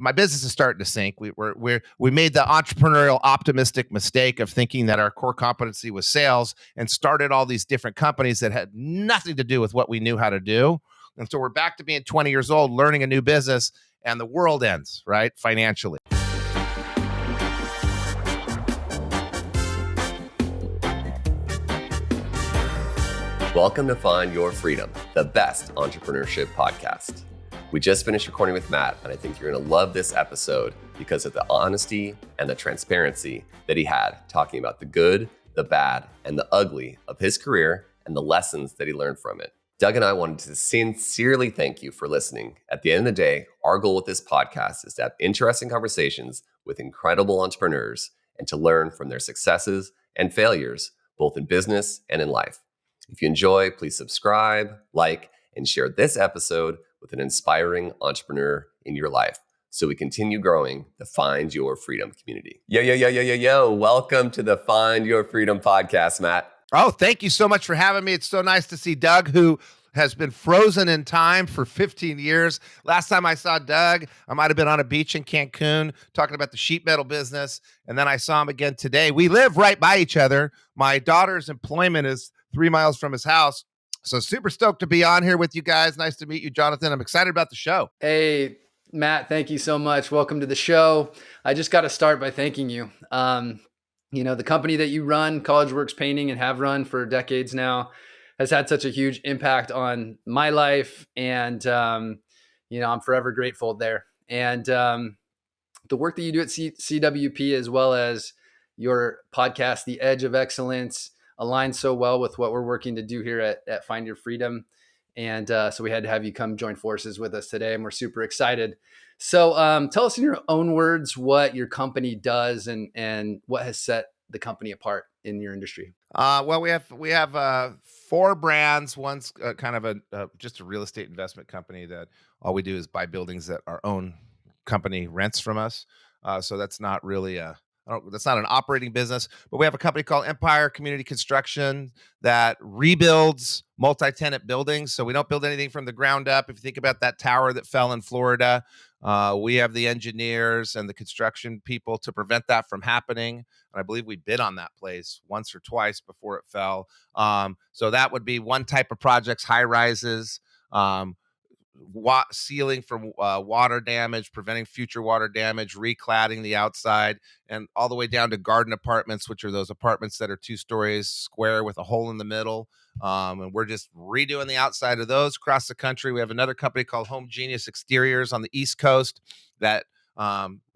my business is starting to sink. We made the entrepreneurial optimistic mistake of thinking that our core competency was sales and started all these different companies that had nothing to do with what we knew how to do. And so we're back to being 20 years old, learning a new business, and the world ends, right? Financially. Welcome to Find Your Freedom, the best entrepreneurship podcast. We just finished recording with Matt, and I think you're going to love this episode because of the honesty and the transparency that he had talking about the good, the bad, and the ugly of his career and the lessons that he learned from it. Doug and I wanted to sincerely thank you for listening. At the end of the day, our goal with this podcast is to have interesting conversations with incredible entrepreneurs and to learn from their successes and failures, both in business and in life. If you enjoy, please subscribe, like, and share this episode with an inspiring entrepreneur in your life so we continue growing the Find Your Freedom community. Yo. Welcome to the Find Your Freedom podcast, Matt. Oh, thank you so much for having me. It's so nice to see Doug, who has been frozen in time for 15 years. Last time I saw Doug, I might have been on a beach in Cancun talking about the sheet metal business. And then I saw him again today. We live right by each other. My daughter's employment is 3 miles from his house. So super stoked to be on here with you guys. Nice to meet you, Jonathan. I'm excited about the show. Hey, Matt, thank you so much. Welcome to the show. I just got to start by thanking you. The company that you run, College Works Painting, and have run for decades now, has had such a huge impact on my life. And, I'm forever grateful there. And the work that you do at CWP, as well as your podcast, The Edge of Excellence, aligns so well with what we're working to do here at Find Your Freedom. And so we had to have you come join forces with us today, and we're super excited. So tell us in your own words what your company does and what has set the company apart in your industry. Well, we have 4 brands. One's kind of just a real estate investment company that all we do is buy buildings that our own company rents from us. So that's not really that's not an operating business, but we have a company called Empire Community Construction that rebuilds multi-tenant buildings. So we don't build anything from the ground up. If you think about that tower that fell in Florida, we have the engineers and the construction people to prevent that from happening. And I believe we bid on that place once or twice before it fell. So that would be one type of projects, high rises, sealing from water damage, preventing future water damage, recladding the outside, and all the way down to garden apartments, which are those apartments that are 2 stories square with a hole in the middle. And we're just redoing the outside of those across the country. We have another company called Home Genius Exteriors on the East Coast that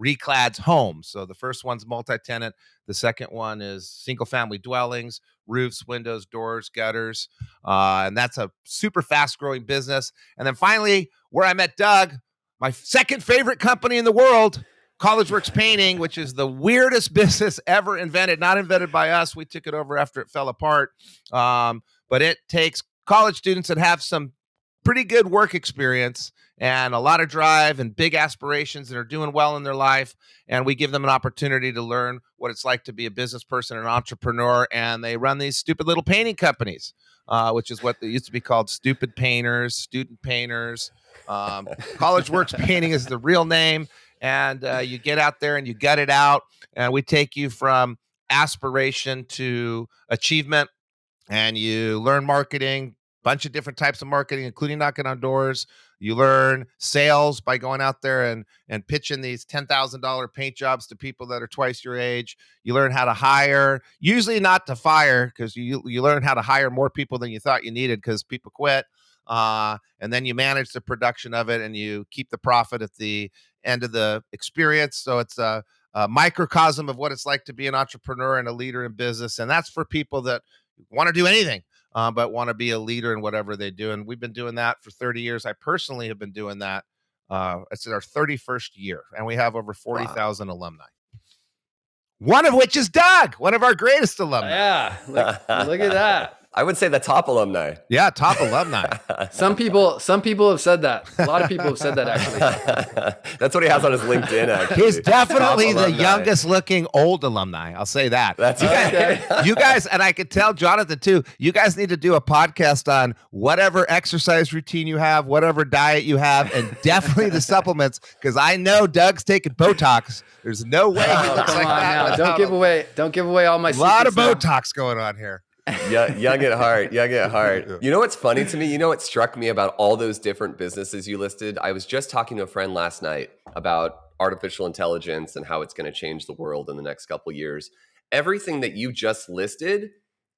reclads homes. So the first one's multi-tenant. The second one is single family dwellings, roofs, windows, doors, gutters. And that's a super fast growing business. And then finally, where I met Doug, my second favorite company in the world, College Works Painting, which is the weirdest business ever invented, not invented by us. We took it over after it fell apart. But it takes college students that have some pretty good work experience and a lot of drive and big aspirations and are doing well in their life. And we give them an opportunity to learn what it's like to be a business person, an entrepreneur. And they run these stupid little painting companies, which is what they used to be called, stupid painters, student painters. College Works Painting is the real name. And you get out there and you gut it out. And we take you from aspiration to achievement. And you learn marketing, bunch of different types of marketing, including knocking on doors. You learn sales by going out there and pitching these $10,000 paint jobs to people that are twice your age. You learn how to hire, usually not to fire, because you learn how to hire more people than you thought you needed because people quit. And then you manage the production of it and you keep the profit at the end of the experience. So it's a microcosm of what it's like to be an entrepreneur and a leader in business. And that's for people that want to do anything. But want to be a leader in whatever they do. And we've been doing that for 30 years. I personally have been doing that. It's our 31st year, and we have over 40,000 alumni. One of which is Doug, one of our greatest alumni. Yeah, look at that. I would say the top alumni. Yeah, top alumni. Some people have said that. A lot of people have said that, actually. That's what he has on his LinkedIn, actually. He's definitely Top the alumni. youngest looking old alumni. I'll say that. That's You guys, and I could tell Jonathan too, you guys need to do a podcast on whatever exercise routine you have, whatever diet you have, and definitely the supplements, because I know Doug's taking Botox. There's no way he Oh, looks come like on that. now. Don't give away all my A lot of secrets now. Botox going on here. Young at heart. You know what's funny to me? You know what struck me about all those different businesses you listed? I was just talking to a friend last night about artificial intelligence and how it's going to change the world in the next couple of years. Everything that you just listed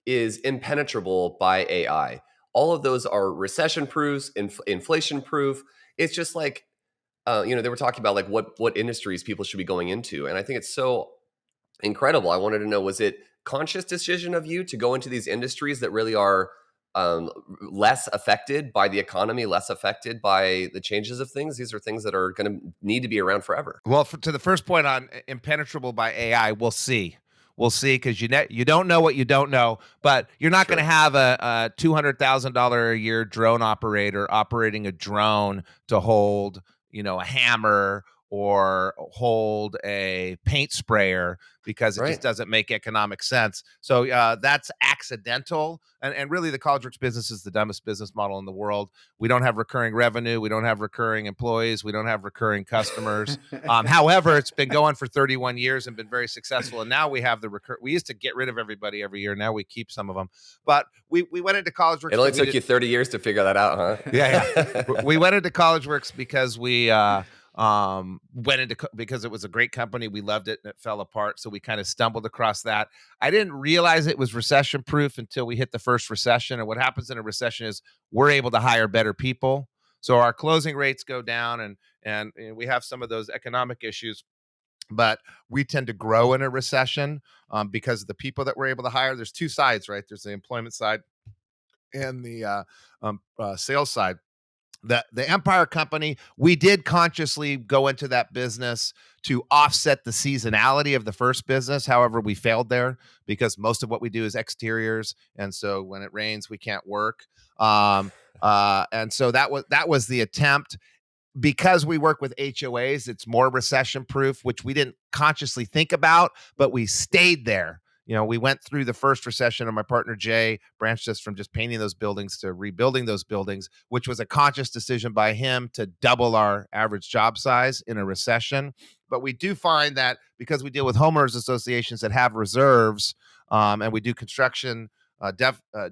is impenetrable by AI. All of those are recession proofs, inflation proof. It's just like, they were talking about like what industries people should be going into. And I think it's so incredible. I wanted to know, was it conscious decision of you to go into these industries that really are less affected by the economy, less affected by the changes of things? These are things that are going to need to be around forever. Well, to the first point on impenetrable by AI, we'll see. We'll see, because you don't know what you don't know, but you're not going to have a $200,000 a year drone operator operating a drone to hold, a hammer or hold a paint sprayer, because it just doesn't make economic sense. So that's accidental. And really, the College Works business is the dumbest business model in the world. We don't have recurring revenue. We don't have recurring employees. We don't have recurring customers. However, it's been going for 31 years and been very successful. And now we have we used to get rid of everybody every year. Now we keep some of them. But we went into College Works. It only took you 30 years to figure that out, huh? Yeah. We went into College Works because we because it was a great company. We loved it and it fell apart. So we kind of stumbled across that. I didn't realize it was recession proof until we hit the first recession. And what happens in a recession is we're able to hire better people. So our closing rates go down, and we have some of those economic issues, but we tend to grow in a recession because of the people that we're able to hire. There's two sides, right? There's the employment side and the sales side. The Empire Company, we did consciously go into that business to offset the seasonality of the first business. However, we failed there because most of what we do is exteriors, and so when it rains, we can't work. And so that was the attempt. Because we work with HOAs, it's more recession proof, which we didn't consciously think about, but we stayed there. We went through the first recession, and my partner Jay branched us from just painting those buildings to rebuilding those buildings, which was a conscious decision by him to double our average job size in a recession. But we do find that because we deal with homeowners associations that have reserves, and we do construction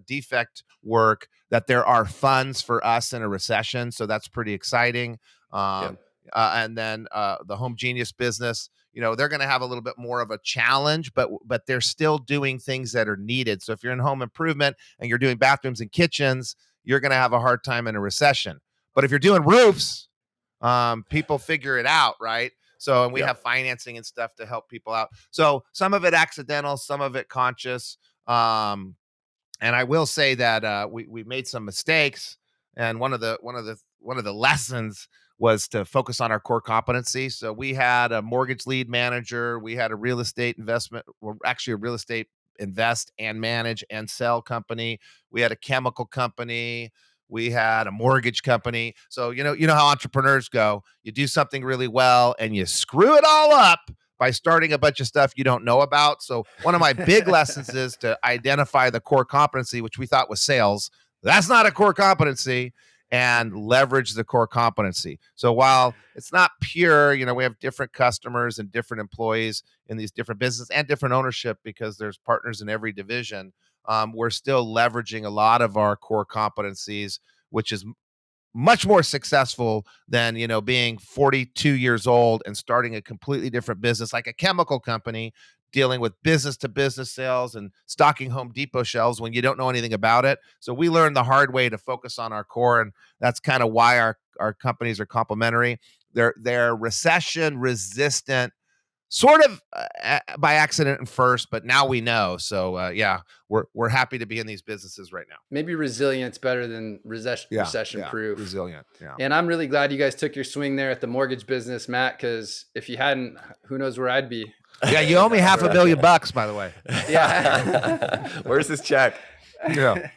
defect work, that there are funds for us in a recession. So that's pretty exciting. And then the Home Genius business, they're going to have a little bit more of a challenge, but they're still doing things that are needed. So if you're in home improvement and you're doing bathrooms and kitchens, you're going to have a hard time in a recession. But if you're doing roofs, people figure it out, right? So, and we have financing and stuff to help people out. So some of it accidental, some of it conscious. And I will say that we made some mistakes, and one of the lessons was to focus on our core competency. So we had a mortgage lead manager, we had a real estate investment, well, actually a real estate invest and manage and sell company, we had a chemical company, we had a mortgage company. So you know how entrepreneurs go. You do something really well and you screw it all up by starting a bunch of stuff you don't know about. So one of my big lessons is to identify the core competency, which we thought was sales. That's not a core competency, and leverage the core competency. So while it's not pure, we have different customers and different employees in these different businesses and different ownership because there's partners in every division. We're still leveraging a lot of our core competencies, which is much more successful than, being 42 years old and starting a completely different business, like a chemical company, dealing with business to business sales and stocking Home Depot shelves when you don't know anything about it. So we learned the hard way to focus on our core. And that's kind of why our companies are complementary. They're recession resistant, sort of by accident at first, but now we know. So we're happy to be in these businesses right now. Maybe resilience better than recession proof. Resilient. Yeah. And I'm really glad you guys took your swing there at the mortgage business, Matt, because if you hadn't, who knows where I'd be. Yeah, you owe me $500,000, by the way. Yeah. Where's this check? Yeah.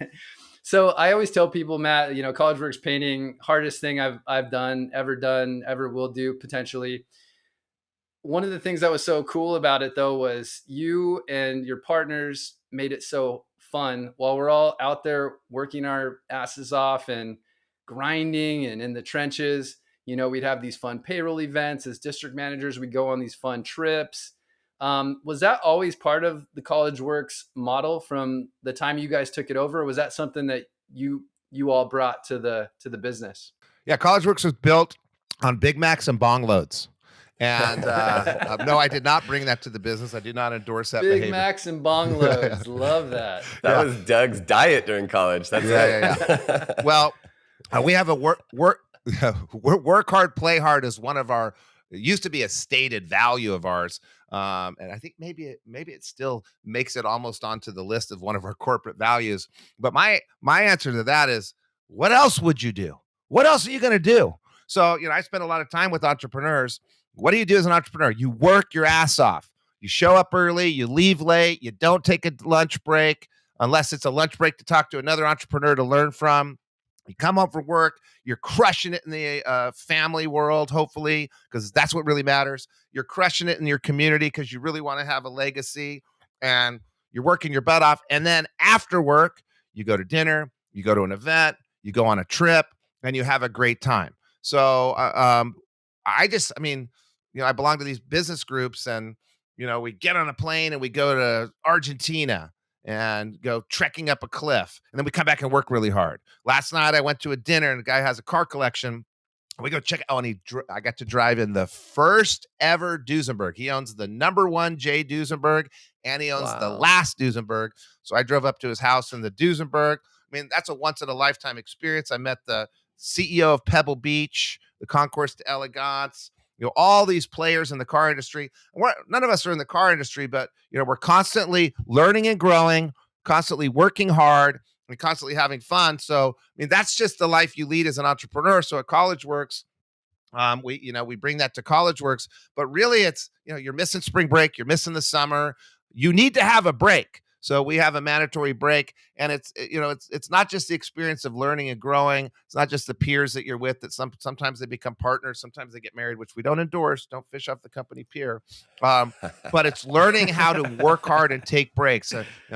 So I always tell people, Matt, College Works Painting, hardest thing I've done, ever will do potentially. One of the things that was so cool about it though was you and your partners made it so fun while we're all out there working our asses off and grinding and in the trenches. We'd have these fun payroll events as district managers. We'd go on these fun trips. Was that always part of the College Works model from the time you guys took it over? Or was that something that you all brought to the business? Yeah, College Works was built on Big Macs and bong loads. And no, I did not bring that to the business. I did not endorse that Big behavior. Macs and bong loads. Love that. That was Doug's diet during college. That's Yeah. Well, we have a work hard, play hard is one of our, it used to be a stated value of ours. And I think maybe it still makes it almost onto the list of one of our corporate values. But my answer to that is, what else would you do? What else are you going to do? So, I spend a lot of time with entrepreneurs. What do you do as an entrepreneur? You work your ass off. You show up early, you leave late, you don't take a lunch break unless it's a lunch break to talk to another entrepreneur to learn from. You come home from work, you're crushing it in the family world, hopefully, because that's what really matters. You're crushing it in your community because you really want to have a legacy, and you're working your butt off. And then after work, you go to dinner, you go to an event, you go on a trip, and you have a great time. So I belong to these business groups, and, we get on a plane and we go to Argentina and go trekking up a cliff. And then we come back and work really hard. Last night I went to a dinner and the guy has a car collection. We go check. Oh, and I got to drive in the first ever Duesenberg. He owns the number 1 J Duesenberg, and he owns the last Duesenberg. So I drove up to his house in the Duesenberg. I mean, that's a once in a lifetime experience. I met the CEO of Pebble Beach, the Concours d'Elegance, all these players in the car industry. None of us are in the car industry, but, we're constantly learning and growing, constantly working hard, and constantly having fun. So, that's just the life you lead as an entrepreneur. So at College Works, we bring that to College Works, but really it's, you're missing spring break, you're missing the summer. You need to have a break. So we have a mandatory break, and it's not just the experience of learning and growing. It's not just the peers that you're with that sometimes they become partners. Sometimes they get married, which we don't endorse. Don't fish off the company pier. But it's learning how to work hard and take breaks.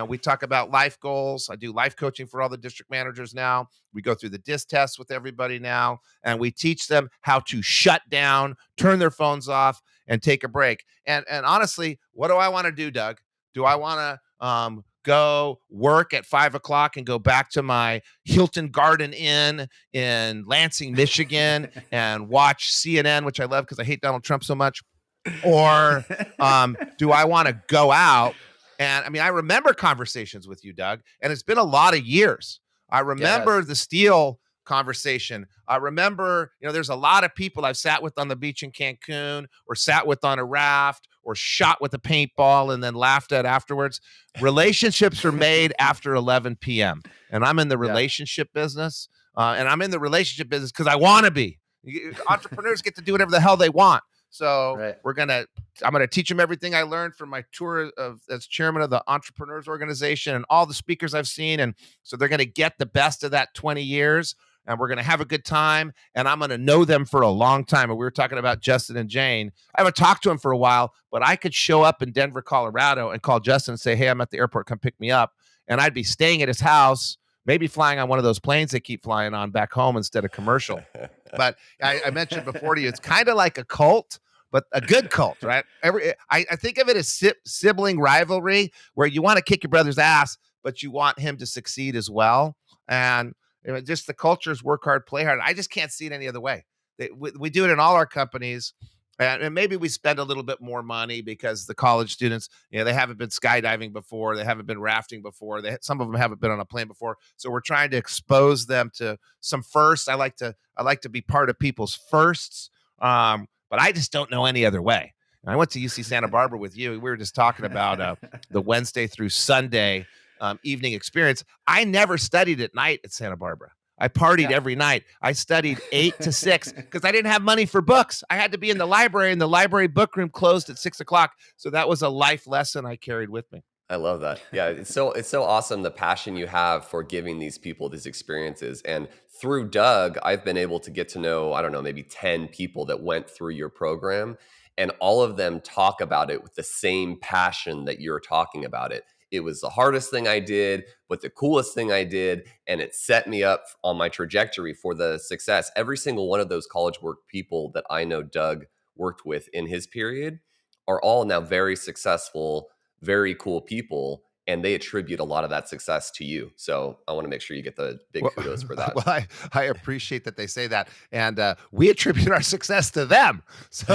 We talk about life goals. I do life coaching for all the district managers now. We go through the DISC test with everybody now, and we teach them how to shut down, turn their phones off, and take a break. And honestly, what do I want to do, Doug? Do I want to go work at 5:00 and go back to my Hilton Garden Inn in Lansing, Michigan, and watch CNN, which I love because I hate Donald Trump so much? Or do I want to go out? And I remember conversations with you, Doug, and it's been a lot of years. I remember the steel conversation. I remember, there's a lot of people I've sat with on the beach in Cancun, or sat with on a raft, or shot with a paintball and then laughed at afterwards. Relationships are made after 11 p.m. And I'm in the relationship business. And I'm in the relationship business because I want to be. Entrepreneurs get to do whatever the hell they want. So I'm going to teach them everything I learned from my tour as chairman of the Entrepreneurs Organization and all the speakers I've seen. And so they're going to get the best of that 20 years. And we're going to have a good time, and I'm going to know them for a long time. And we were talking about Justin and Jane. I haven't talked to them for a while, but I could show up in Denver, Colorado, and call Justin and say, hey, I'm at the airport, come pick me up. And I'd be staying at his house, maybe flying on one of those planes they keep flying on back home instead of commercial. But I mentioned before to you, it's kind of like a cult, but a good cult, right? I think of it as sibling rivalry, where you want to kick your brother's ass, but you want him to succeed as well. And just the cultures work hard, play hard. I just can't see it any other way. We do it in all our companies. And maybe we spend a little bit more money because the college students, they haven't been skydiving before. They haven't been rafting before. Some of them haven't been on a plane before. So we're trying to expose them to some firsts. I like to be part of people's firsts. But I just don't know any other way. I went to UC Santa Barbara with you. We were just talking about the Wednesday through Sunday evening experience. I never studied at night at Santa Barbara. I partied every night. I studied 8 to 6 because I didn't have money for books. I had to be in the library, and the library book room closed at 6:00. So that was a life lesson I carried with me. I love that. Yeah, it's so awesome the passion you have for giving these people these experiences. And through Doug, I've been able to get to know, I don't know, maybe 10 people that went through your program, and all of them talk about it with the same passion that you're talking about it. It was the hardest thing I did, but the coolest thing I did, and it set me up on my trajectory for the success. Every single one of those college work people that I know Doug worked with in his period are all now very successful, very cool people, and they attribute a lot of that success to you. So I want to make sure you get the big Well, kudos for that. well, I appreciate that they say that, and we attribute our success to them. So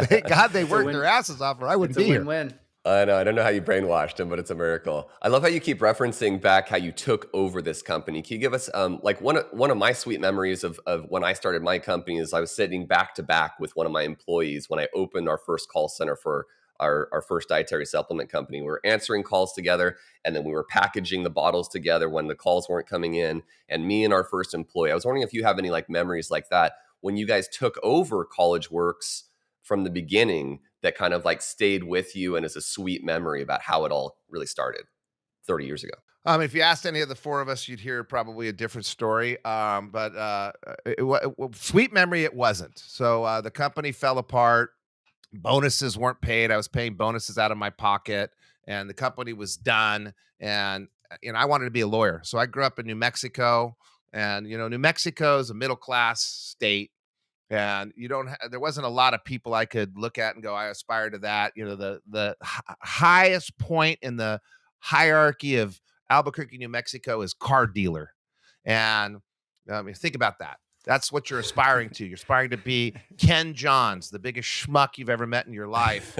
thank God they worked their asses off, or I wouldn't It's be a here. win-win. I know. I don't know how you brainwashed them, but it's a miracle. I love how you keep referencing back how you took over this company. Can you give us like one of my sweet memories of when I started my company is I was sitting back to back with one of my employees when I opened our first call center for our first dietary supplement company. We were answering calls together, and then we were packaging the bottles together when the calls weren't coming in. And me and our first employee, I was wondering if you have any like memories like that when you guys took over College Works from the beginning that kind of like stayed with you and is a sweet memory about how it all really started 30 years ago. If you asked any of the four of us, you'd hear probably a different story. But sweet memory, it wasn't. So the company fell apart. Bonuses weren't paid. I was paying bonuses out of my pocket, and the company was done. And I wanted to be a lawyer, so I grew up in New Mexico, and New Mexico is a middle class state, and there wasn't a lot of people I could look at and go, I aspire to that. The highest point in the hierarchy of Albuquerque, New Mexico is car dealer. And think about that. That's what you're aspiring to. You're aspiring to be Ken Johns, the biggest schmuck you've ever met in your life.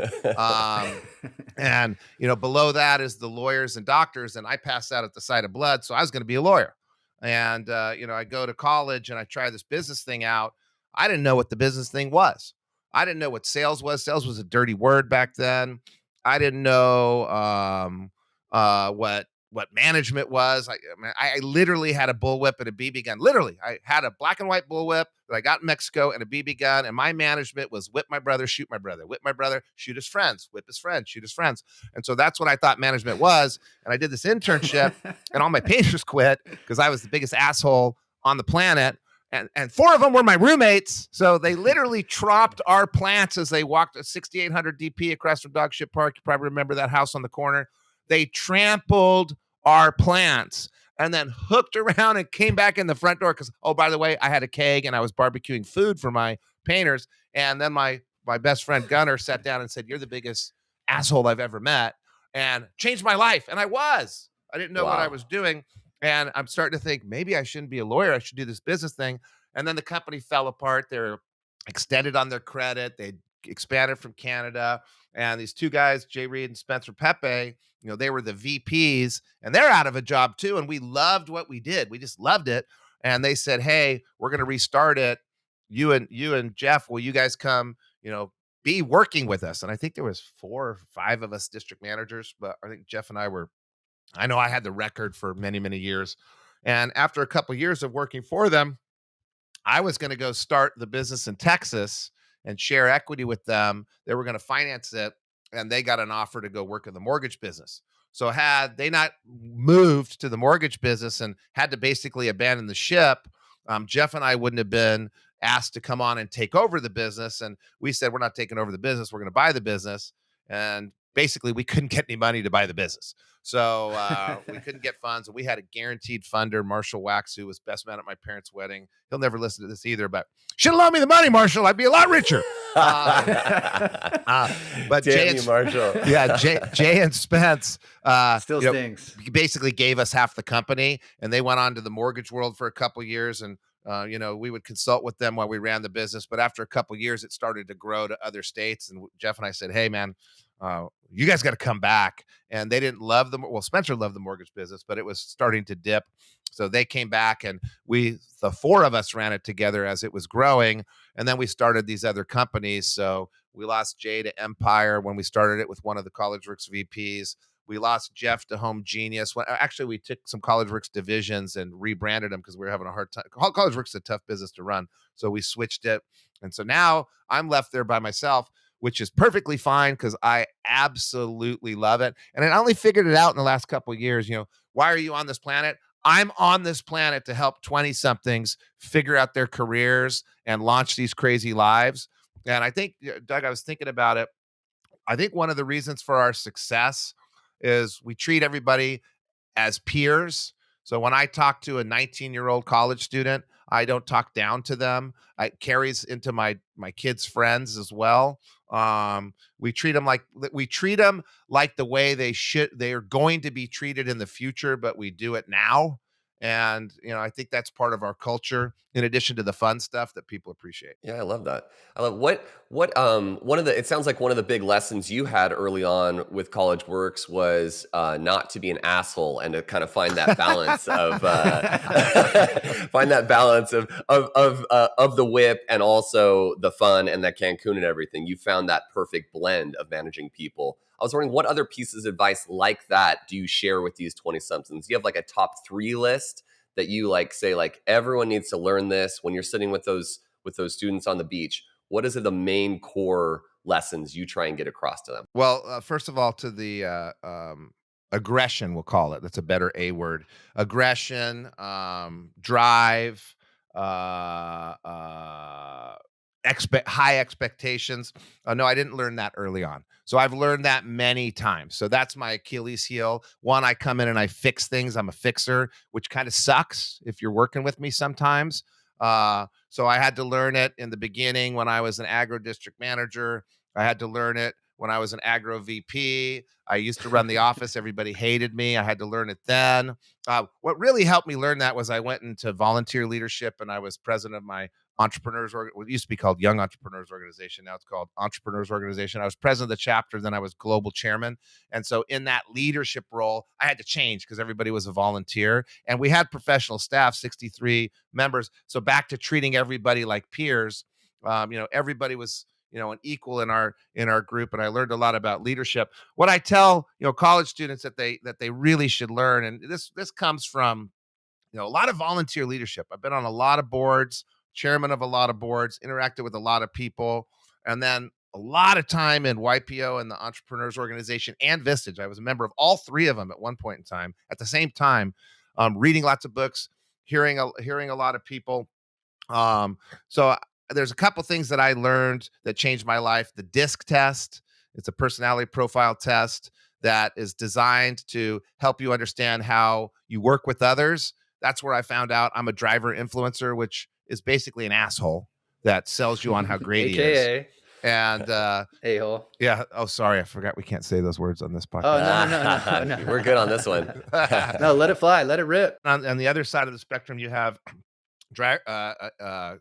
And below that is the lawyers and doctors. And I passed out at the sight of blood, so I was going to be a lawyer. And I go to college and I try this business thing out. I didn't know what the business thing was. I didn't know what sales was. Sales was a dirty word back then. I didn't know what management was. I literally had a bullwhip and a BB gun. Literally, I had a black and white bullwhip that I got in Mexico and a BB gun. And my management was whip my brother, shoot my brother, whip my brother, shoot his friends, whip his friends, shoot his friends. And so that's what I thought management was. And I did this internship, and all my painters quit because I was the biggest asshole on the planet. And four of them were my roommates. So they literally tropped our plants as they walked a 6,800 DP across from Dog Shit Park. You probably remember that house on the corner. They trampled our plants and then hooked around and came back in the front door because, oh, by the way, I had a keg and I was barbecuing food for my painters. And then my best friend Gunnar sat down and said, "You're the biggest asshole I've ever met," and changed my life. And I didn't know what I was doing. And I'm starting to think maybe I shouldn't be a lawyer. I should do this business thing. And then the company fell apart. They're extended on their credit. They expanded from Canada. And these two guys, Jay Reed and Spencer Pepe, they were the VPs, and they're out of a job too. And we loved what we did. We just loved it. And they said, "Hey, we're going to restart it. You and Jeff, will you guys come, be working with us?" And I think there was 4 or 5 of us district managers, but I think Jeff and I know I had the record for many, many years. And after a couple of years of working for them, I was going to go start the business in Texas and share equity with them. They were going to finance it, and they got an offer to go work in the mortgage business. So had they not moved to the mortgage business and had to basically abandon the ship, Jeff and I wouldn't have been asked to come on and take over the business. And we said, we're not taking over the business. We're going to buy the business. And basically, we couldn't get any money to buy the business. So we couldn't get funds. And we had a guaranteed funder, Marshall Wax, who was best man at my parents' wedding. He'll never listen to this either, but should have loaned me the money, Marshall. I'd be a lot richer. But Damn you, Marshall. Yeah, Jay and Spence Still stings. basically gave us half the company, and they went on to the mortgage world for a couple years. And we would consult with them while we ran the business. But after a couple years, it started to grow to other states. And Jeff and I said, "Hey, man, you guys got to come back." And they didn't love them. Well, Spencer loved the mortgage business, but it was starting to dip. So they came back, and the 4 of us ran it together as it was growing. And then we started these other companies. So we lost Jay to Empire when we started it with one of the College Works VPs. We lost Jeff to Home Genius. Actually, we took some College Works divisions and rebranded them because we were having a hard time. College Works is a tough business to run. So we switched it. And so now I'm left there by myself. which is perfectly fine because I absolutely love it. And I only figured it out in the last couple of years. Why are you on this planet? I'm on this planet to help 20 somethings figure out their careers and launch these crazy lives. And I think, Doug, I was thinking about it. I think one of the reasons for our success is we treat everybody as peers. So when I talk to a 19-year-old college student, I don't talk down to them. It carries into my kids' friends as well. We treat them like the way they are going to be treated in the future, but we do it now. And I think that's part of our culture, in addition to the fun stuff that people appreciate. Yeah, I love that. I love one of the, it sounds like one of the big lessons you had early on with College Works was not to be an asshole and to kind of find that balance of find that balance of the whip and also the fun and that Cancun and everything. You found that perfect blend of managing people. I was wondering, what other pieces of advice like that do you share with these 20 somethings? Do you have like a top 3 list that you like say, like, everyone needs to learn this when you're sitting with those students on the beach? What is the main core lessons you try and get across to them? Well, first of all, to the aggression, we'll call it. That's a better A word. Aggression, drive, uh, uh, high expectations. No, I didn't learn that early on. So I've learned that many times. So that's my Achilles heel. One, I come in and I fix things. I'm a fixer, which kind of sucks if you're working with me sometimes. So I had to learn it in the beginning when I was an agro district manager. I had to learn it when I was an agro VP. I used to run the office. Everybody hated me. I had to learn it then. What really helped me learn that was I went into volunteer leadership, and I was president of my what used to be called Young Entrepreneurs Organization. Now it's called Entrepreneurs Organization. I was president of the chapter. Then I was global chairman. And so in that leadership role, I had to change because everybody was a volunteer, and we had professional staff, 63 members. So back to treating everybody like peers. Everybody was an equal in our group, and I learned a lot about leadership. What I tell college students that they really should learn, and this comes from a lot of volunteer leadership. I've been on a lot of boards, chairman of a lot of boards, interacted with a lot of people, and then a lot of time in YPO and the Entrepreneurs Organization and Vistage. I was a member of all 3 of them at one point in time. At the same time, reading lots of books, hearing a lot of people. So there's a couple things that I learned that changed my life. The DISC test. It's a personality profile test that is designed to help you understand how you work with others. That's where I found out I'm a driver influencer, which is basically an asshole that sells you on how great he is. AKA. And A-hole. yeah. Oh, sorry. I forgot we can't say those words on this podcast. Oh, no. We're good on this one. No, let it fly. Let it rip. On the other side of the spectrum, you have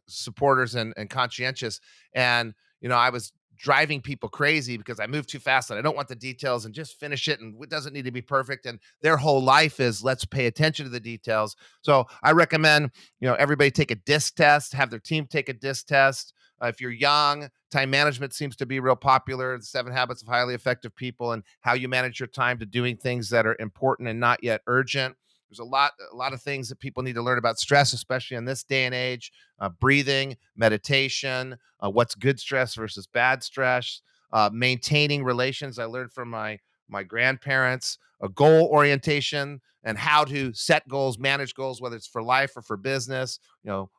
supporters and conscientious. And, I was driving people crazy because I moved too fast and I don't want the details and just finish it. And it doesn't need to be perfect. And their whole life is let's pay attention to the details. So I recommend, everybody take a DISC test, have their team take a DISC test. If you're young, time management seems to be real popular. The 7 Habits of Highly Effective People, and how you manage your time to doing things that are important and not yet urgent. There's a lot of things that people need to learn about stress, especially in this day and age. Breathing, meditation, what's good stress versus bad stress, maintaining relations. I learned from my grandparents, a goal orientation and how to set goals, manage goals, whether it's for life or for business.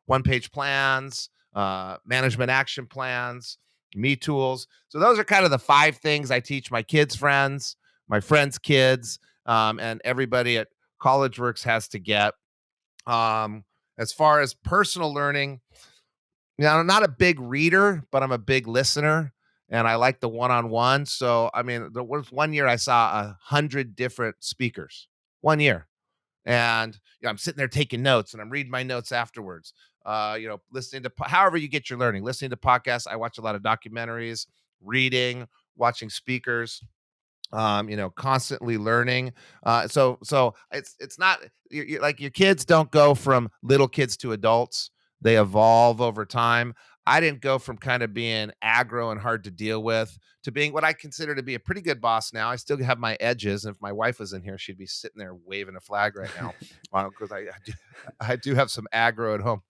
One-page plans, management action plans, me tools. So those are kind of the 5 things I teach my kids' friends, my friends' kids, and everybody at College Works has to get. As far as personal learning, I'm not a big reader, but I'm a big listener, and I like the one-on-one. So, there was one year I saw 100 different speakers. 1 year. And I'm sitting there taking notes, and I'm reading my notes afterwards. Listening to however you get your learning, listening to podcasts. I watch a lot of documentaries, reading, watching speakers. Constantly learning. So it's not you're like your kids don't go from little kids to adults. They evolve over time. I didn't go from kind of being aggro and hard to deal with to being what I consider to be a pretty good boss now. I still have my edges. And if my wife was in here, she'd be sitting there waving a flag right now because I do have some aggro at home.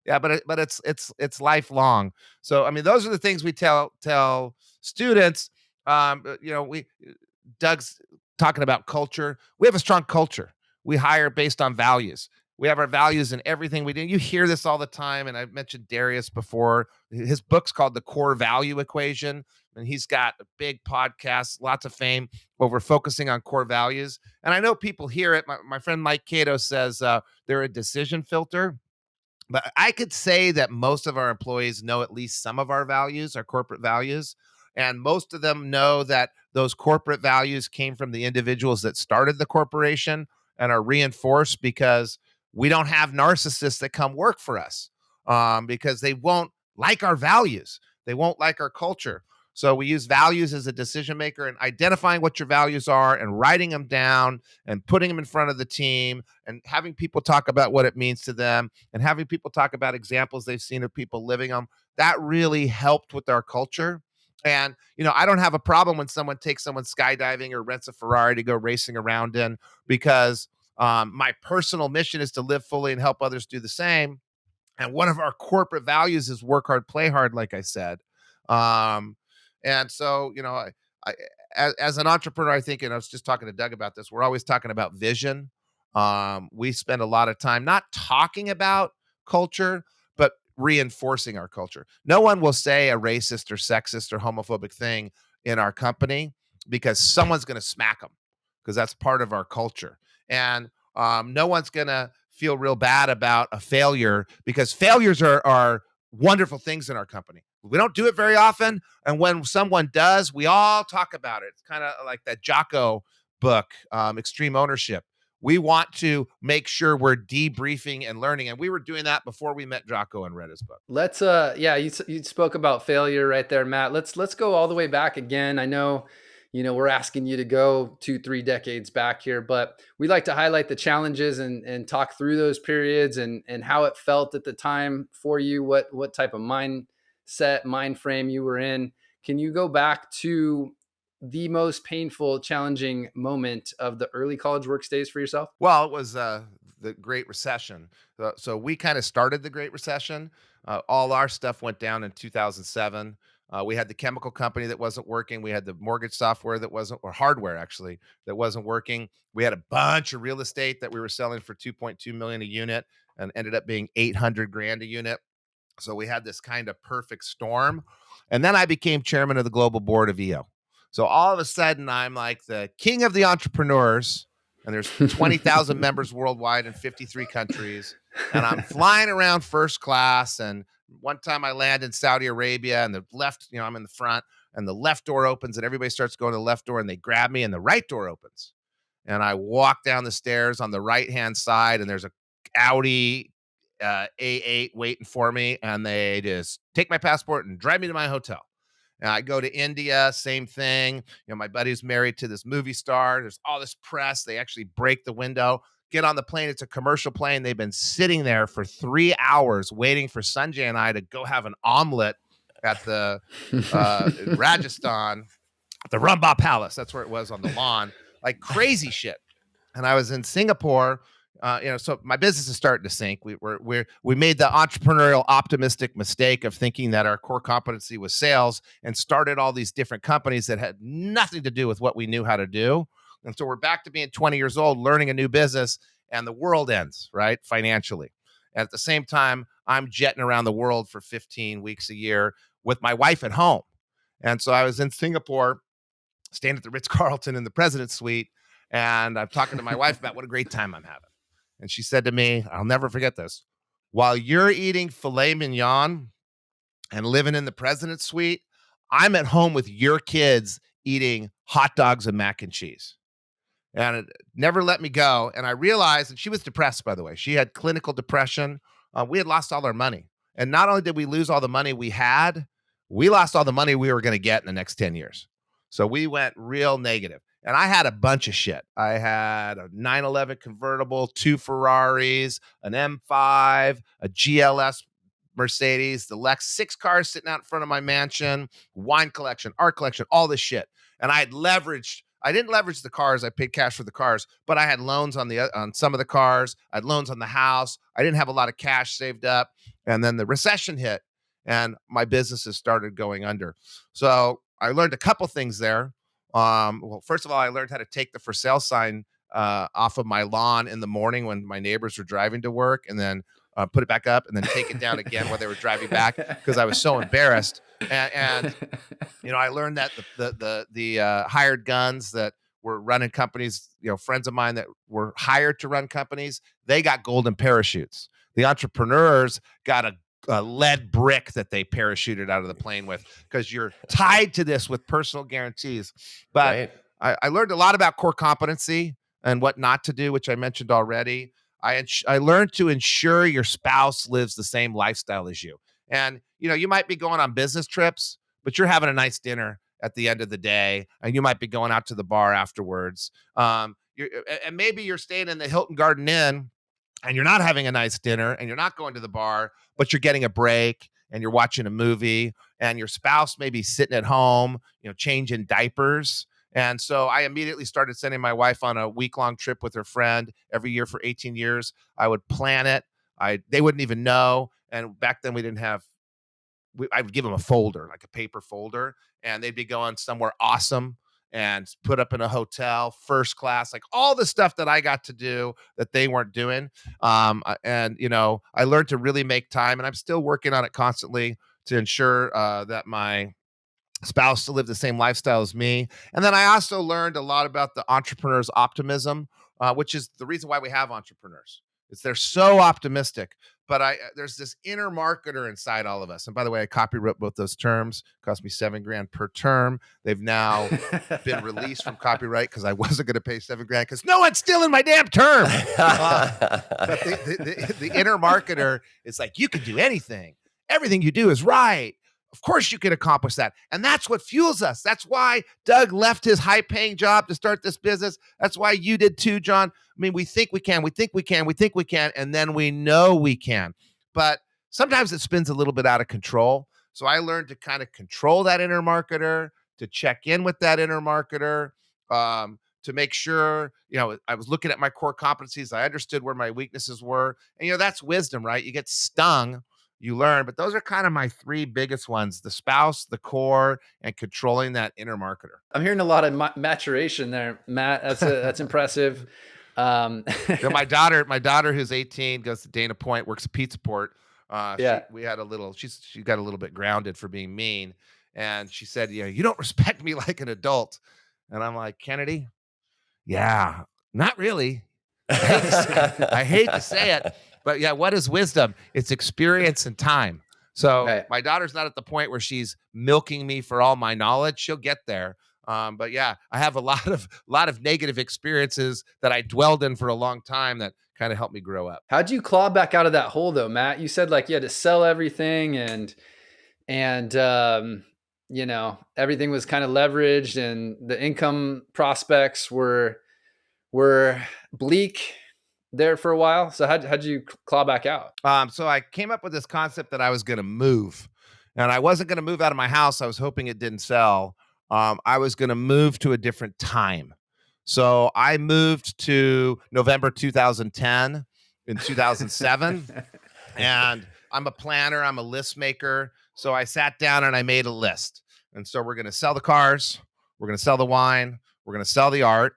Yeah, but it's lifelong. So I mean, those are the things we tell students. We Doug's talking about culture. We have a strong culture. We hire based on values. We have our values in everything we do. You hear this all the time, and I've mentioned Darius before. His book's called The Core Value Equation, and he's got a big podcast, lots of fame over focusing on core values. And I know people hear it. My friend Mike Cato says they're a decision filter, but I could say that most of our employees know at least some of our values, our corporate values. And most of them know that those corporate values came from the individuals that started the corporation and are reinforced because we don't have narcissists that come work for us, because they won't like our values. They won't like our culture. So we use values as a decision maker, and identifying what your values are and writing them down and putting them in front of the team and having people talk about what it means to them and having people talk about examples they've seen of people living them. That really helped with our culture. And, I don't have a problem when someone takes someone skydiving or rents a Ferrari to go racing around in, because my personal mission is to live fully and help others do the same. And one of our corporate values is work hard, play hard, like I said. Um, and so, I as an entrepreneur, I think, and I was just talking to Doug about this, we're always talking about vision. We spend a lot of time not talking about culture, but reinforcing our culture. No one will say a racist or sexist or homophobic thing in our company because someone's going to smack them, because that's part of our culture. And no one's going to feel real bad about a failure, because failures are wonderful things in our company. We don't do it very often. And when someone does, we all talk about it. It's kind of like that Jocko book, Extreme Ownership. We want to make sure we're debriefing and learning. And we were doing that before we met Jocko and read his book. Let's yeah, you spoke about failure right there, Matt. Let's go all the way back again. I know, we're asking you to go 2-3 decades back here, but we like to highlight the challenges and talk through those periods and how it felt at the time for you, what type of mindset, mind frame you were in. Can you go back to the most painful, challenging moment of the early college work days for yourself? Well, it was the Great Recession. So we kind of started the Great Recession. All our stuff went down in 2007. We had the chemical company that wasn't working. We had the mortgage software that wasn't, or hardware actually, that wasn't working. We had a bunch of real estate that we were selling for 2.2 million a unit and ended up being 800 grand a unit. So we had this kind of perfect storm. And then I became chairman of the global board of EO. So all of a sudden, I'm like the king of the entrepreneurs, and there's 20,000 members worldwide in 53 countries. And I'm flying around first class. And one time I land in Saudi Arabia, and the left, I'm in the front, and the left door opens, and everybody starts going to the left door, and they grab me, and the right door opens. And I walk down the stairs on the right-hand side, and there's a Audi A8 waiting for me, and they just take my passport and drive me to my hotel. And I go to India, same thing. My buddy's married to this movie star. There's all this press. They actually break the window, get on the plane. It's a commercial plane. They've been sitting there for 3 hours waiting for Sanjay and I to go have an omelet at the Rajasthan, the Rumba Palace. That's where it was, on the lawn, like crazy shit. And I was in Singapore. So my business is starting to sink. We made the entrepreneurial optimistic mistake of thinking that our core competency was sales, and started all these different companies that had nothing to do with what we knew how to do. And so we're back to being 20 years old, learning a new business, and the world ends, right? Financially. And at the same time, I'm jetting around the world for 15 weeks a year with my wife at home. And so I was in Singapore, staying at the Ritz-Carlton in the President's Suite, and I'm talking to my wife about what a great time I'm having. And she said to me, I'll never forget this, while you're eating filet mignon and living in the President's Suite, I'm at home with your kids eating hot dogs and mac and cheese. And it never let me go. And I realized, and she was depressed, by the way. She had clinical depression. We had lost all our money. And not only did we lose all the money we had, we lost all the money we were going to get in the next 10 years. So we went real negative. And I had a bunch of shit. I had a 911 convertible, 2 Ferraris, an M5, a GLS Mercedes, the Lex, 6 cars sitting out in front of my mansion, wine collection, art collection, all this shit. And I didn't leverage the cars. I paid cash for the cars, but I had loans on some of the cars. I had loans on the house. I didn't have a lot of cash saved up. And then the recession hit and my businesses started going under. So I learned a couple things there. Well, first of all, I learned how to take the for sale sign off of my lawn in the morning when my neighbors were driving to work, and then put it back up, and then take it down again while they were driving back, because I was so embarrassed. And I learned that the hired guns that were running companies, friends of mine that were hired to run companies, they got golden parachutes. The entrepreneurs got a lead brick that they parachuted out of the plane with, because you're tied to this with personal guarantees. But Right. I learned a lot about core competency and what not to do, which I mentioned already. I learned to ensure your spouse lives the same lifestyle as you. And, you might be going on business trips, but you're having a nice dinner at the end of the day, and you might be going out to the bar afterwards. And maybe you're staying in the Hilton Garden Inn, and you're not having a nice dinner, and you're not going to the bar, but you're getting a break and you're watching a movie, and your spouse may be sitting at home, changing diapers. And so I immediately started sending my wife on a week-long trip with her friend every year for 18 years. I would plan it. They wouldn't even know. And back then we didn't have, I would give them a folder, like a paper folder, and they'd be going somewhere awesome and put up in a hotel, first class, like all the stuff that I got to do that they weren't doing. And I learned to really make time, and I'm still working on it constantly to ensure that my spouse to live the same lifestyle as me. And then I also learned a lot about the entrepreneur's optimism, which is the reason why we have entrepreneurs. They're so optimistic, but there's this inner marketer inside all of us. And by the way, I copyright both those terms. It cost me $7,000 per term. They've now been released from copyright, because I wasn't going to pay $7,000 because no one's stealing my damn term. But the inner marketer is like, you can do anything. Everything you do is right. Of course you can accomplish that. And that's what fuels us. That's why Doug left his high-paying job to start this business. That's why you did too, John. I mean, we think we can, and then we know we can. But sometimes it spins a little bit out of control. So I learned to kind of control that inner marketer, to check in with that inner marketer, to make sure, I was looking at my core competencies. I understood where my weaknesses were. And, that's wisdom, right? You get stung, you learn, but those are kind of my three biggest ones: the spouse, the core, and controlling that inner marketer. I'm hearing a lot of maturation there, Matt. That's impressive. My daughter who's 18 goes to Dana Point, works at Pizza Port. Yeah. She got a little bit grounded for being mean. And she said, you don't respect me like an adult. And I'm like, Kennedy, yeah, not really. I hate to say it, but yeah, what is wisdom? It's experience and time. So Right. My daughter's not at the point where she's milking me for all my knowledge. She'll get there. But yeah, I have a lot of negative experiences that I dwelled in for a long time that kind of helped me grow up. How'd you claw back out of that hole though, Matt? You said like you had to sell everything and everything was kind of leveraged and the income prospects were bleak there for a while. So how'd you claw back out? So I came up with this concept that I was going to move, and I wasn't going to move out of my house. I was hoping it didn't sell. I was going to move to a different time. So I moved to November 2010 in 2007. And I'm a planner. I'm a list maker. So I sat down and I made a list. And so we're going to sell the cars. We're going to sell the wine. We're going to sell the art.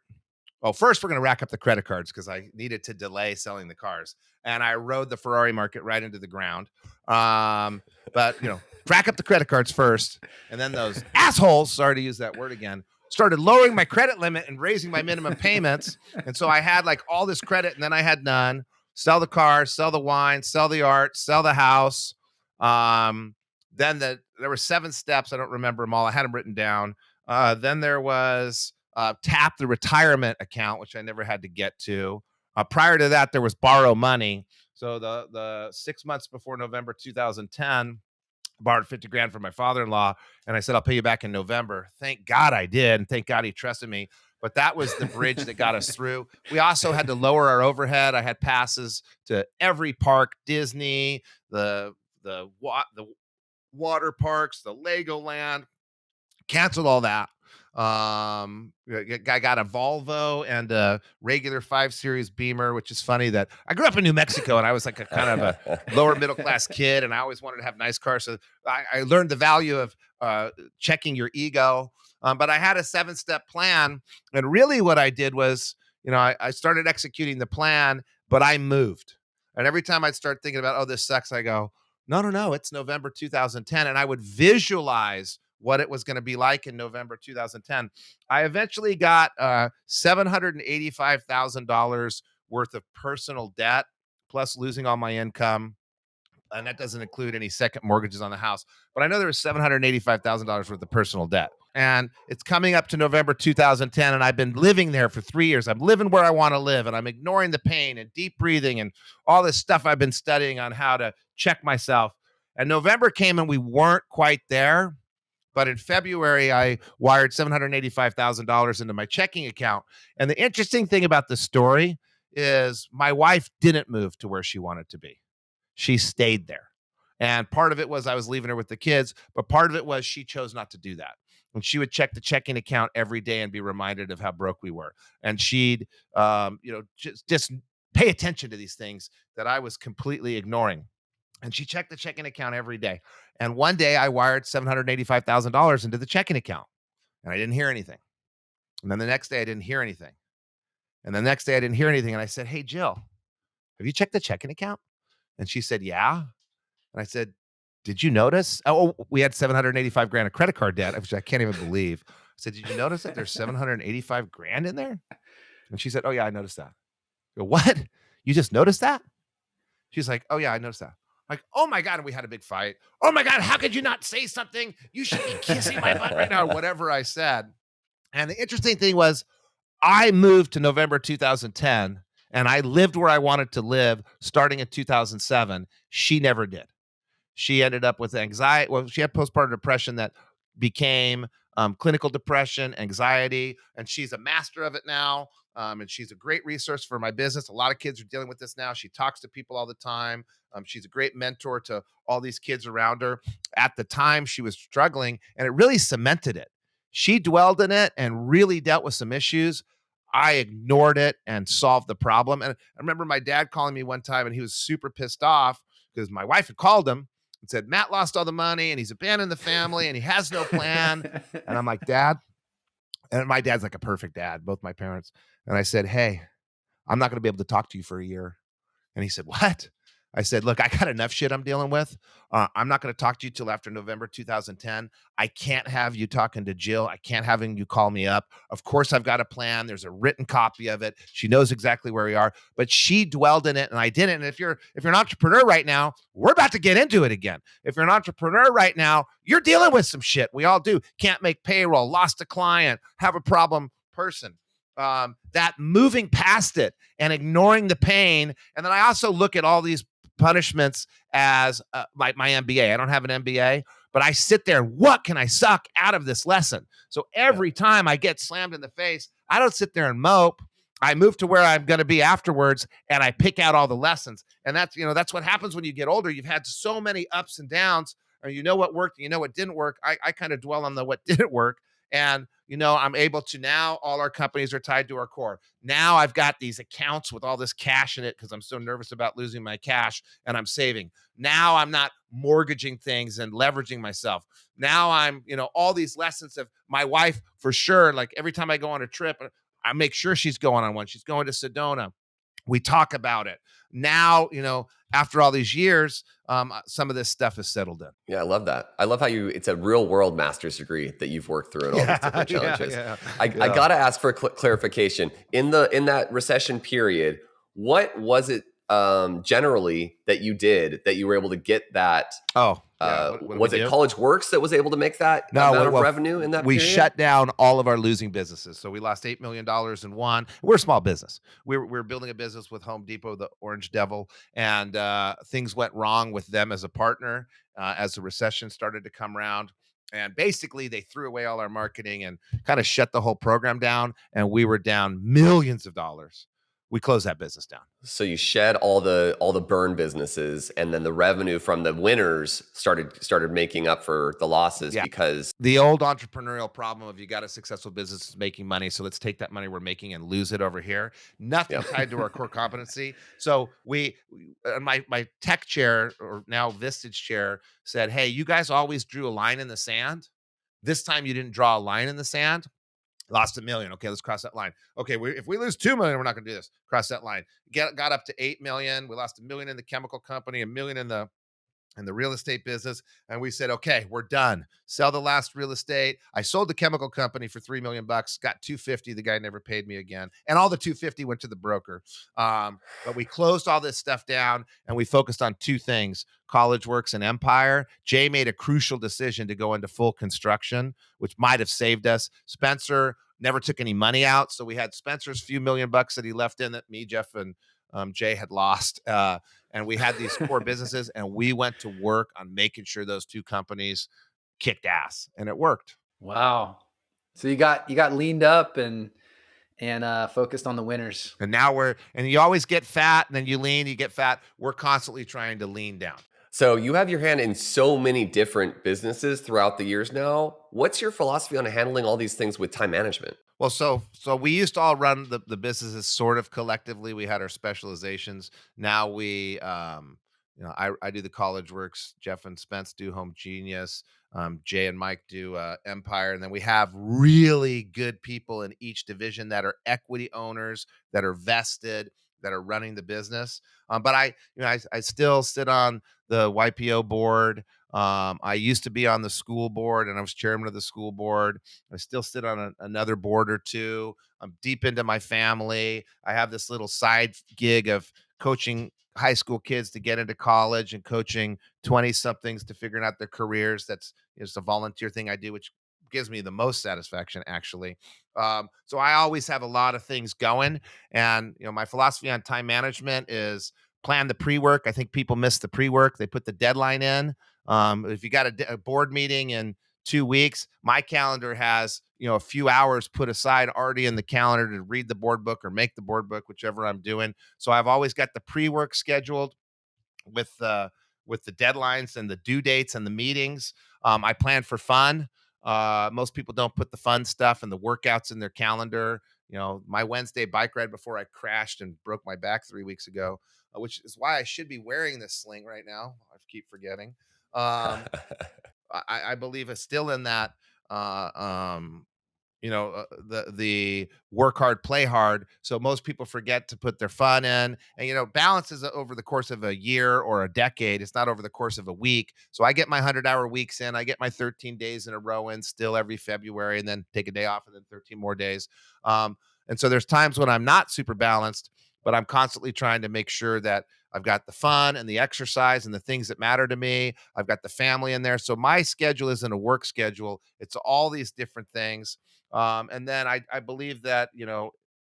Oh, first we're going to rack up the credit cards, because I needed to delay selling the cars. And I rode the Ferrari market right into the ground. But, rack up the credit cards first. And then those assholes, sorry to use that word again, started lowering my credit limit and raising my minimum payments. And so I had like all this credit, and then I had none. Sell the cars, sell the wine, sell the art, sell the house. Then there were 7 steps. I don't remember them all. I had them written down. Then there was tap the retirement account, which I never had to get to. Prior to that, there was borrow money. So the 6 months before November 2010, I borrowed $50,000 from my father-in-law, and I said, I'll pay you back in November. Thank God I did, and thank God he trusted me. But that was the bridge that got us through. We also had to lower our overhead. I had passes to every park, Disney, the water parks, the Legoland, canceled all that. I got a Volvo and a regular 5 Series Beamer, which is funny that I grew up in New Mexico and I was like a kind of a lower middle class kid, and I always wanted to have nice cars. So I learned the value of checking your ego. But I had a 7-step plan, and really what I did was, I started executing the plan, but I moved. And every time I'd start thinking about, oh, this sucks, I go, no, no, no, it's November 2010. And I would visualize what it was going to be like in November 2010. I eventually got $785,000 worth of personal debt, plus losing all my income. And that doesn't include any second mortgages on the house. But I know there was $785,000 worth of personal debt. And it's coming up to November 2010, and I've been living there for 3 years. I'm living where I want to live, and I'm ignoring the pain and deep breathing and all this stuff I've been studying on how to check myself. And November came, and we weren't quite there. But in February, I wired $785,000 into my checking account. And the interesting thing about the story is my wife didn't move to where she wanted to be. She stayed there. And part of it was I was leaving her with the kids, but part of it was she chose not to do that. And she would check the checking account every day and be reminded of how broke we were. And she'd, just pay attention to these things that I was completely ignoring. And she checked the checking account every day. And one day I wired $785,000 into the checking account, and I didn't hear anything. And then the next day I didn't hear anything. And the next day I didn't hear anything. And I said, hey, Jill, have you checked the checking account? And she said, yeah. And I said, did you notice? Oh, we had 785 grand of credit card debt, which I can't even believe. I said, did you notice that there's 785 grand in there? And she said, oh yeah, I noticed that. I go, what? You just noticed that? She's like, oh yeah, I noticed that. Like, oh my God, and we had a big fight. Oh my God, how could you not say something? You should be kissing my butt right now, or whatever I said. And the interesting thing was, I moved to November 2010, and I lived where I wanted to live starting in 2007. She never did. She ended up with anxiety. Well, she had postpartum depression that became clinical depression, anxiety, and she's a master of it now. And she's a great resource for my business. A lot of kids are dealing with this now. She talks to people all the time. She's a great mentor to all these kids around her. At the time, she was struggling, and it really cemented it. She dwelled in it and really dealt with some issues. I ignored it and solved the problem. And I remember my dad calling me one time, and he was super pissed off because my wife had called him and said, Matt lost all the money and he's abandoned the family and he has no plan. And I'm like, Dad, and my dad's like a perfect dad, both my parents. And I said, hey, I'm not going to be able to talk to you for a year. And he said, what? I said, look, I got enough shit I'm dealing with. I'm not going to talk to you till after November 2010. I can't have you talking to Jill. I can't have you call me up. Of course, I've got a plan. There's a written copy of it. She knows exactly where we are, but she dwelled in it and I didn't. And if you're an entrepreneur right now, we're about to get into it again. If you're an entrepreneur right now, you're dealing with some shit. We all do. Can't make payroll, lost a client, have a problem person. That moving past it and ignoring the pain. And then I also look at all these punishments as like my MBA. I don't have an MBA, but I sit there. What can I suck out of this lesson? So every time I get slammed in the face, I don't sit there and mope. I move to where I'm going to be afterwards, and I pick out all the lessons. And that's what happens when you get older. You've had so many ups and downs, and you know what worked, and you know what didn't work. I kind of dwell on the what didn't work. And, I'm able to now, all our companies are tied to our core. Now I've got these accounts with all this cash in it because I'm so nervous about losing my cash, and I'm saving. Now I'm not mortgaging things and leveraging myself. Now I'm, all these lessons of my wife for sure. Like every time I go on a trip, I make sure she's going on one. She's going to Sedona. We talk about it. Now, after all these years, some of this stuff is settled in. Yeah, I love that. I love how it's a real world master's degree that you've worked through and all these different challenges. I got to ask for clarification. In that recession period, what was it generally that you did that you were able to get that? Was it College Works that was able to make that amount of revenue in that period? We shut down all of our losing businesses. So we lost $8 million in one. We're a small business. We're building a business with Home Depot, the Orange Devil, and things went wrong with them as a partner as the recession started to come around. And basically, they threw away all our marketing and kind of shut the whole program down. And we were down millions of dollars. we closed that business down. So you shed all the burn businesses, and then the revenue from the winners started making up for the losses Yeah. because The old entrepreneurial problem of you got a successful business is making money. So let's take that money we're making and lose it over here. Nothing yeah. tied to our core competency. So my tech chair, or now Vistage chair, said, "Hey, you guys always drew a line in the sand. This time you didn't draw a line in the sand. Lost $1 million. Okay, let's cross that line. Okay, if we lose $2 million, we're not going to do this. Cross that line. Got up to $8 million. We lost $1 million in the chemical company, $1 million in the real estate business. And we said, okay, we're done. Sell the last real estate. I sold the chemical company for $3 million, got 250. The guy never paid me again. And all the 250 went to the broker. But we closed all this stuff down and we focused on two things: College Works and Empire. Jay made a crucial decision to go into full construction, which might have saved us. Spencer never took any money out. So we had Spencer's few $1 million that he left in that me, Jeff, and Jay had lost. And we had these core businesses, and we went to work on making sure those two companies kicked ass, and it worked. Wow. So you got leaned up and focused on the winners. And now and you always get fat, and then you lean, you get fat. We're constantly trying to lean down. So you have your hand in so many different businesses throughout the years now. What's your philosophy on handling all these things with time management? Well, so we used to all run the businesses sort of collectively. We had our specializations. Now I do the College Works. Jeff and Spence do Home Genius. Jay and Mike do Empire, and then we have really good people in each division that are equity owners, that are vested, that are running the business. But I still sit on the YPO board. I used to be on the school board, and I was chairman of the school board. I still sit on another board or two. I'm deep into my family. I have this little side gig of coaching high school kids to get into college and coaching 20 somethings to figuring out their careers. That's just a volunteer thing I do, which gives me the most satisfaction, actually. So I always have a lot of things going. And, my philosophy on time management is plan the pre-work. I think people miss the pre-work. They put the deadline in. If you got a board meeting in 2 weeks, my calendar has, a few hours put aside already in the calendar to read the board book or make the board book, whichever I'm doing. So I've always got the pre-work scheduled with the deadlines and the due dates and the meetings. I plan for fun. Most people don't put the fun stuff and the workouts in their calendar. My Wednesday bike ride before I crashed and broke my back 3 weeks ago, which is why I should be wearing this sling right now. I keep forgetting. I believe is still in that uh, um, the work hard, play hard. So most people forget to put their fun in, and balance is over the course of a year or a decade. It's not over the course of a week. So I get my 100-hour weeks in. I get my 13 days in a row in still every February, and then take a day off, and then 13 more days. And so there's times when I'm not super balanced, but I'm constantly trying to make sure that I've got the fun and the exercise and the things that matter to me. I've got the family in there. So my schedule isn't a work schedule. It's all these different things. And then I believe that,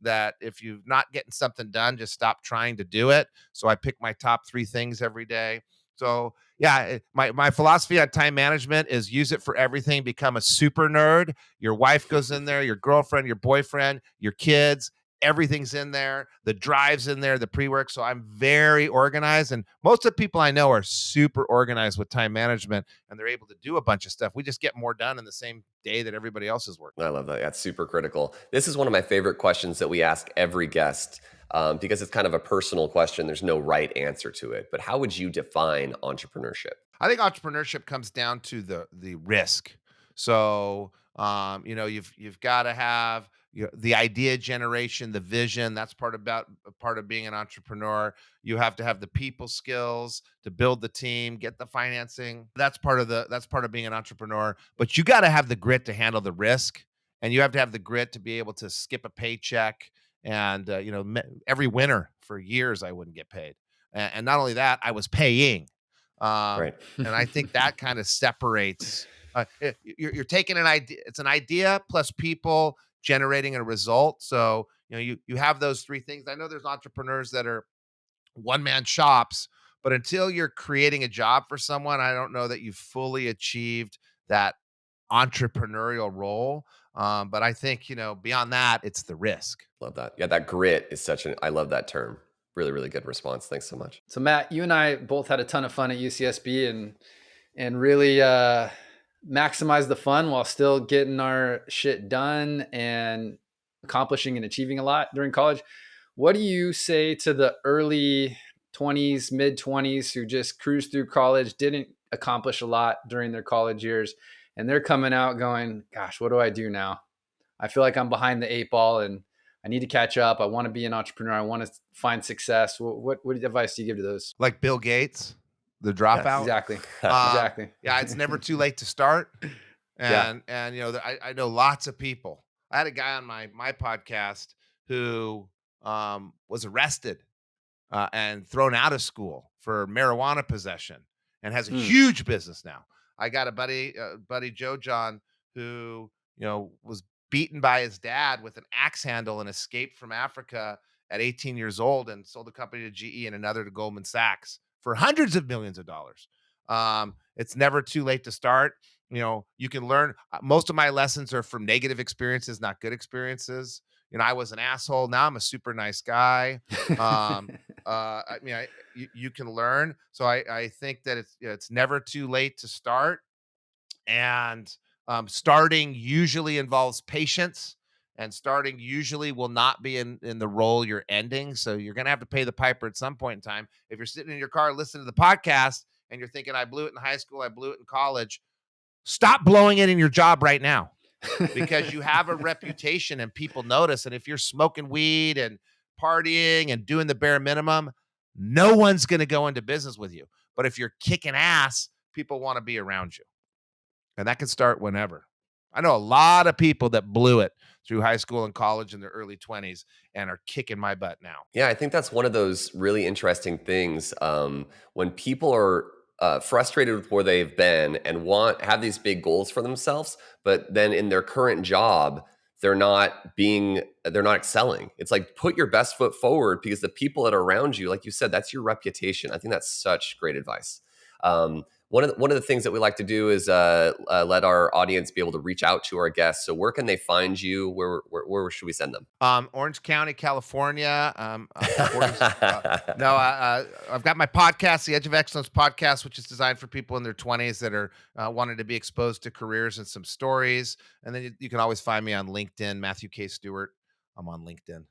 that if you're not getting something done, just stop trying to do it. So I pick my top 3 things every day. So yeah, my philosophy on time management is use it for everything. Become a super nerd. Your wife goes in there, your girlfriend, your boyfriend, your kids, everything's in there. The drive's in there, the pre-work. So I'm very organized. And most of the people I know are super organized with time management, and they're able to do a bunch of stuff. We just get more done in the same day that everybody else is working. I love that. That's super critical. This is one of my favorite questions that we ask every guest because it's kind of a personal question. There's no right answer to it. But how would you define entrepreneurship? I think entrepreneurship comes down to the risk. So you've got to have the idea generation, the vision. That's part of being an entrepreneur. You have to have the people skills to build the team, get the financing. That's part of being an entrepreneur. But you got to have the grit to handle the risk, and you have to have the grit to be able to skip a paycheck. And every winter for years I wouldn't get paid, and not only that, I was paying. Right. And I think that kind of separates. You're taking an idea. It's an idea plus people generating a result. So you have those 3 things. I know there's entrepreneurs that are one-man shops, but until you're creating a job for someone, I don't know that you've fully achieved that entrepreneurial role. But I think, beyond that, it's the risk. Love that. Yeah, that grit is I love that term. Really, really good response. Thanks so much. So Matt, you and I both had a ton of fun at UCSB and really maximize the fun while still getting our shit done and accomplishing and achieving a lot during college. What do you say to the early 20s, mid 20s who just cruised through college, didn't accomplish a lot during their college years, and they're coming out going, gosh, what do I do now? I feel like I'm behind the 8 ball and I need to catch up. I want to be an entrepreneur. I want to find success. What advice do you give to those? Like Bill Gates, the Yes. dropout. Exactly. Um, Exactly. Yeah, it's never too late to start. And I know lots of people. I had a guy on my podcast who was arrested and thrown out of school for marijuana possession and has a huge business now. I got a buddy Joe John, who was beaten by his dad with an axe handle and escaped from Africa at 18 years old and sold the company to GE and another to Goldman Sachs for hundreds of millions of dollars. It's never too late to start. You can learn. Most of my lessons are from negative experiences, not good experiences. I was an asshole. Now I'm a super nice guy. You can learn. So I think that it's never too late to start. And starting usually involves patience, and starting usually will not be in the role you're ending. So you're going to have to pay the piper at some point in time. If you're sitting in your car listening to the podcast and you're thinking, I blew it in high school, I blew it in college, stop blowing it in your job right now, because you have a reputation and people notice. And if you're smoking weed and partying and doing the bare minimum, no one's going to go into business with you. But if you're kicking ass, people want to be around you. And that can start whenever. I know a lot of people that blew it through high school and college in their early 20s and are kicking my butt now. Yeah, I think that's one of those really interesting things. When people are frustrated with where they've been and have these big goals for themselves, but then in their current job, they're not excelling. It's like, put your best foot forward, because the people that are around you, like you said, that's your reputation. I think that's such great advice. One of the things that we like to do is let our audience be able to reach out to our guests. So where can they find you? Where should we send them? Orange County, California. I've got my podcast, The Edge of Excellence podcast, which is designed for people in their 20s that are wanting to be exposed to careers and some stories. And then you can always find me on LinkedIn, Matthew K. Stewart. I'm on LinkedIn.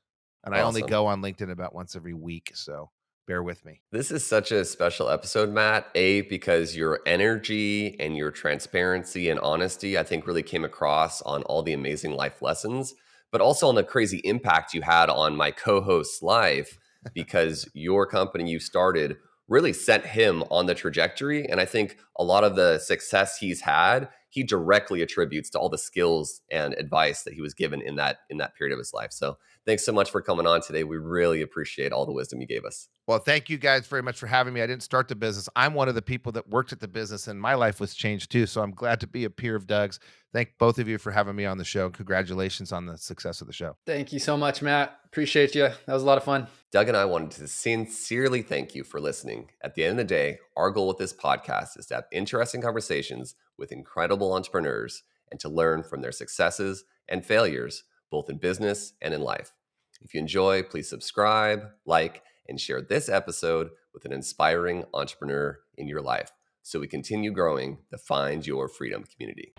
And I only go on LinkedIn about once every week. So bear with me. This is such a special episode, Matt, because your energy and your transparency and honesty, I think, really came across on all the amazing life lessons, but also on the crazy impact you had on my co-host's life, because your company you started really sent him on the trajectory. And I think a lot of the success he's had, he directly attributes to all the skills and advice that he was given in that period of his life. So thanks so much for coming on today. We really appreciate all the wisdom you gave us. Well, thank you guys very much for having me. I didn't start the business. I'm one of the people that worked at the business, and my life was changed too. So I'm glad to be a peer of Doug's. Thank both of you for having me on the show. Congratulations on the success of the show. Thank you so much, Matt. Appreciate you. That was a lot of fun. Doug and I wanted to sincerely thank you for listening. At the end of the day, our goal with this podcast is to have interesting conversations with incredible entrepreneurs and to learn from their successes and failures, both in business and in life. If you enjoy, please subscribe, like, and share this episode with an inspiring entrepreneur in your life, so we continue growing the Find Your Freedom community.